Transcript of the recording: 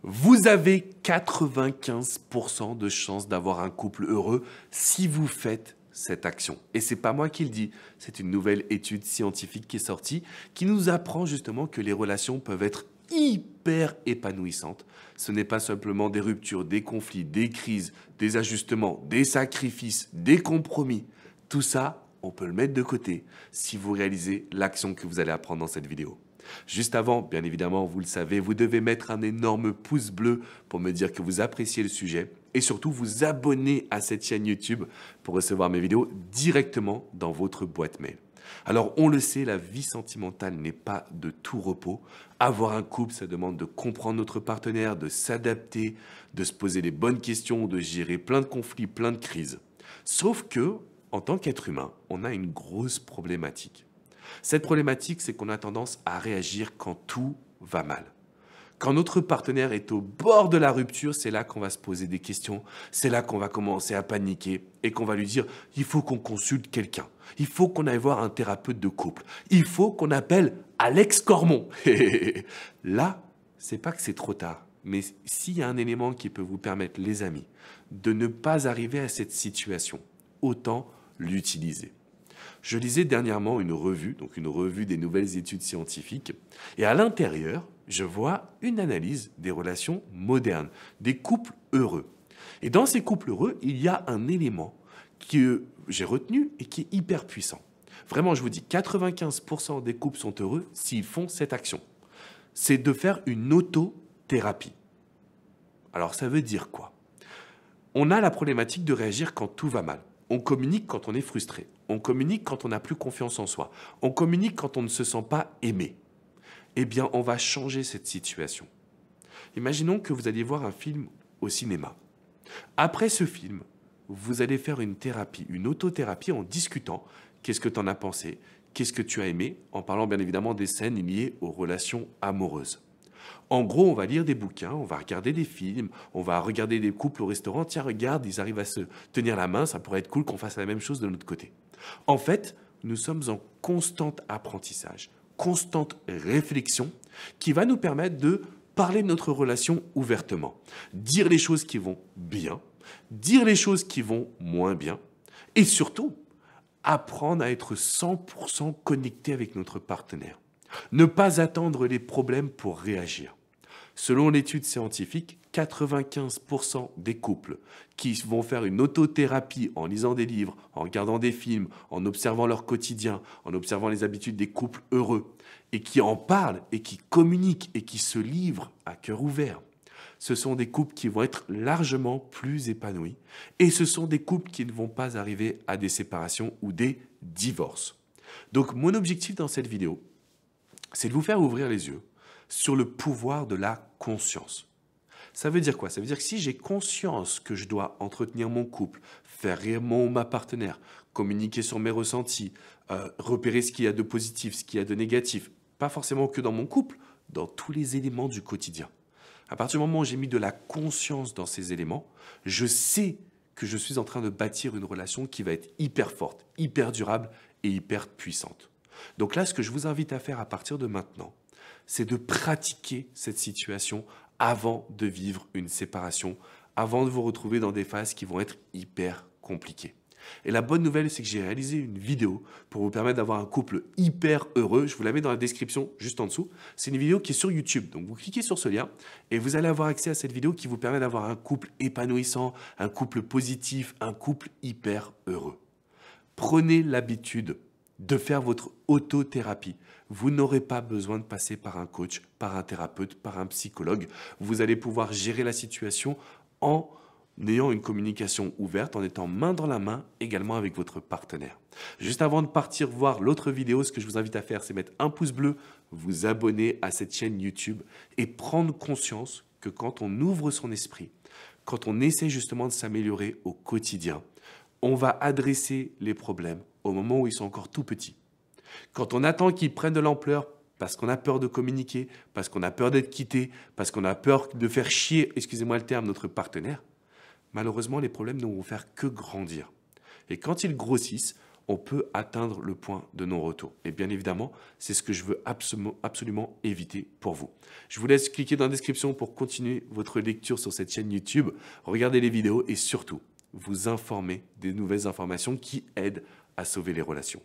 Vous avez 95% de chances d'avoir un couple heureux si vous faites cette action. Et c'est pas moi qui le dis, c'est une nouvelle étude scientifique qui est sortie qui nous apprend justement que les relations peuvent être hyper épanouissantes. Ce n'est pas simplement des ruptures, des conflits, des crises, des ajustements, des sacrifices, des compromis. Tout ça, on peut le mettre de côté si vous réalisez l'action que vous allez apprendre dans cette vidéo. Juste avant, bien évidemment, vous le savez, vous devez mettre un énorme pouce bleu pour me dire que vous appréciez le sujet et surtout vous abonner à cette chaîne YouTube pour recevoir mes vidéos directement dans votre boîte mail. Alors, on le sait, la vie sentimentale n'est pas de tout repos. Avoir un couple, ça demande de comprendre notre partenaire, de s'adapter, de se poser les bonnes questions, de gérer plein de conflits, plein de crises. Sauf que, en tant qu'être humain, on a une grosse problématique. Cette problématique, c'est qu'on a tendance à réagir quand tout va mal. Quand notre partenaire est au bord de la rupture, c'est là qu'on va se poser des questions, c'est là qu'on va commencer à paniquer et qu'on va lui dire « il faut qu'on consulte quelqu'un, il faut qu'on aille voir un thérapeute de couple, il faut qu'on appelle Alex Cormon ». Là, c'est pas que c'est trop tard, mais s'il y a un élément qui peut vous permettre, les amis, de ne pas arriver à cette situation, autant l'utiliser. Je lisais dernièrement une revue des nouvelles études scientifiques, et à l'intérieur, je vois une analyse des relations modernes, des couples heureux. Et dans ces couples heureux, il y a un élément que j'ai retenu et qui est hyper puissant. Vraiment, je vous dis, 95% des couples sont heureux s'ils font cette action. C'est de faire une autothérapie. Alors, ça veut dire quoi? On a la problématique de réagir quand tout va mal. On communique quand on est frustré. On communique quand on n'a plus confiance en soi. On communique quand on ne se sent pas aimé. Eh bien, on va changer cette situation. Imaginons que vous alliez voir un film au cinéma. Après ce film, vous allez faire une thérapie, une autothérapie en discutant. Qu'est-ce que tu en as pensé? Qu'est-ce que tu as aimé? En parlant bien évidemment des scènes liées aux relations amoureuses. En gros, on va lire des bouquins, on va regarder des films, on va regarder des couples au restaurant. Tiens, regarde, ils arrivent à se tenir la main, ça pourrait être cool qu'on fasse la même chose de notre côté. En fait, nous sommes en constant apprentissage, constante réflexion qui va nous permettre de parler de notre relation ouvertement, dire les choses qui vont bien, dire les choses qui vont moins bien et surtout apprendre à être 100% connecté avec notre partenaire. Ne pas attendre les problèmes pour réagir. Selon l'étude scientifique, 95% des couples qui vont faire une autothérapie en lisant des livres, en regardant des films, en observant leur quotidien, en observant les habitudes des couples heureux, et qui en parlent, et qui communiquent, et qui se livrent à cœur ouvert, ce sont des couples qui vont être largement plus épanouis, et ce sont des couples qui ne vont pas arriver à des séparations ou des divorces. Donc mon objectif dans cette vidéo, c'est de vous faire ouvrir les yeux sur le pouvoir de la conscience. Ça veut dire quoi? Ça veut dire que si j'ai conscience que je dois entretenir mon couple, faire rire ma partenaire, communiquer sur mes ressentis, repérer ce qu'il y a de positif, ce qu'il y a de négatif, pas forcément que dans mon couple, dans tous les éléments du quotidien. À partir du moment où j'ai mis de la conscience dans ces éléments, je sais que je suis en train de bâtir une relation qui va être hyper forte, hyper durable et hyper puissante. Donc là, ce que je vous invite à faire à partir de maintenant, c'est de pratiquer cette situation avant de vivre une séparation, avant de vous retrouver dans des phases qui vont être hyper compliquées. Et la bonne nouvelle, c'est que j'ai réalisé une vidéo pour vous permettre d'avoir un couple hyper heureux. Je vous la mets dans la description juste en dessous. C'est une vidéo qui est sur YouTube. Donc vous cliquez sur ce lien et vous allez avoir accès à cette vidéo qui vous permet d'avoir un couple épanouissant, un couple positif, un couple hyper heureux. Prenez l'habitude de faire votre autothérapie. Vous n'aurez pas besoin de passer par un coach, par un thérapeute, par un psychologue. Vous allez pouvoir gérer la situation en ayant une communication ouverte, en étant main dans la main également avec votre partenaire. Juste avant de partir voir l'autre vidéo, ce que je vous invite à faire, c'est mettre un pouce bleu, vous abonner à cette chaîne YouTube et prendre conscience que quand on ouvre son esprit, quand on essaie justement de s'améliorer au quotidien, on va adresser les problèmes au moment où ils sont encore tout petits. Quand on attend qu'ils prennent de l'ampleur parce qu'on a peur de communiquer, parce qu'on a peur d'être quitté, parce qu'on a peur de faire chier, excusez-moi le terme, notre partenaire, malheureusement, les problèmes ne vont faire que grandir. Et quand ils grossissent, on peut atteindre le point de non-retour. Et bien évidemment, c'est ce que je veux absolument éviter pour vous. Je vous laisse cliquer dans la description pour continuer votre lecture sur cette chaîne YouTube. Regardez les vidéos et surtout, vous informer des nouvelles informations qui aident à sauver les relations.